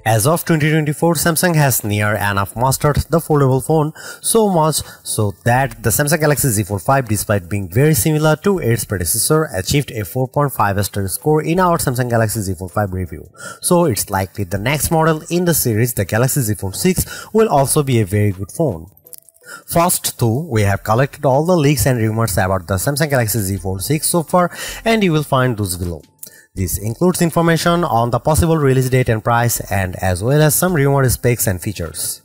As of 2024, Samsung has near enough mastered the foldable phone, so much so that the Samsung Galaxy Z Fold 5, despite being very similar to its predecessor, achieved a 4.5-star score in our Samsung Galaxy Z Fold 5 review. So it's likely the next model in the series, the Galaxy Z Fold 6, will also be a very good phone. First though, we have collected all the leaks and rumors about the Samsung Galaxy Z Fold 6 so far, and you will find those below. This includes information on the possible release date and price, and as well as some rumored specs and features.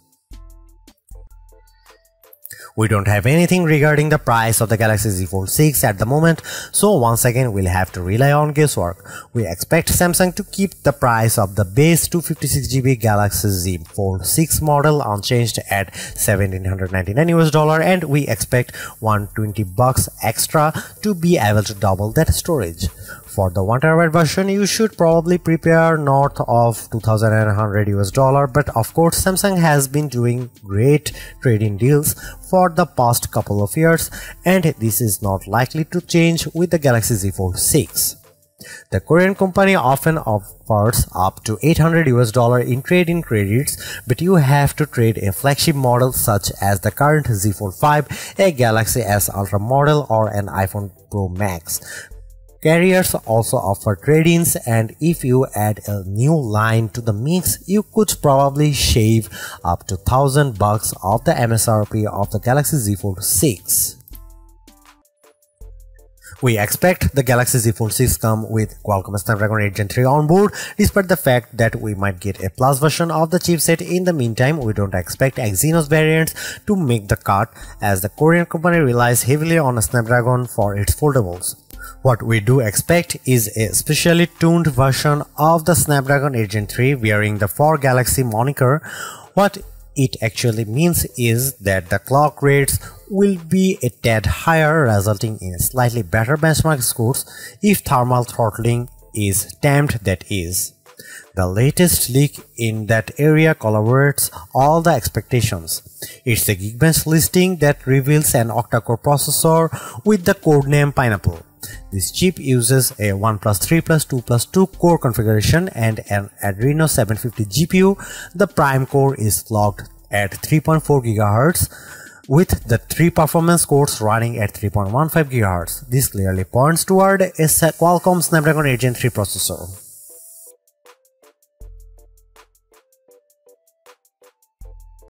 We don't have anything regarding the price of the Galaxy Z Fold 6 at the moment, so once again we'll have to rely on guesswork. We expect Samsung to keep the price of the base 256GB Galaxy Z Fold 6 model unchanged at $1,799 US, and we expect $120 extra to be able to double that storage. For the 1TB version, you should probably prepare north of $2,100 US, but of course Samsung has been doing great trade-in deals for the past couple of years, and this is not likely to change with the Galaxy Z Fold 6. The Korean company often offers up to $800 US in trade-in credits, but you have to trade a flagship model such as the current Z Fold 5, a Galaxy S Ultra model, or an iPhone Pro Max. Carriers also offer trade-ins, and if you add a new line to the mix, you could probably shave up to $1,000 off the MSRP of the Galaxy Z Fold 6. We expect the Galaxy Z Fold 6 come with Qualcomm Snapdragon 8 Gen 3 on board. Despite the fact that we might get a Plus version of the chipset in the meantime, we don't expect Exynos variants to make the cut, as the Korean company relies heavily on a Snapdragon for its foldables. What we do expect is a specially tuned version of the Snapdragon 8 Gen 3 wearing the For Galaxy moniker. What it actually means is that the clock rates will be a tad higher, resulting in slightly better benchmark scores if thermal throttling is tamed, that is. The latest leak in that area corroborates all the expectations. It's a Geekbench listing that reveals an octa-core processor with the codename Pineapple. This chip uses a 1+3+2+2 core configuration and an Adreno 750 GPU. The Prime core is clocked at 3.4 GHz, with the 3 performance cores running at 3.15 GHz. This clearly points toward a Qualcomm Snapdragon 8 Gen 3 processor.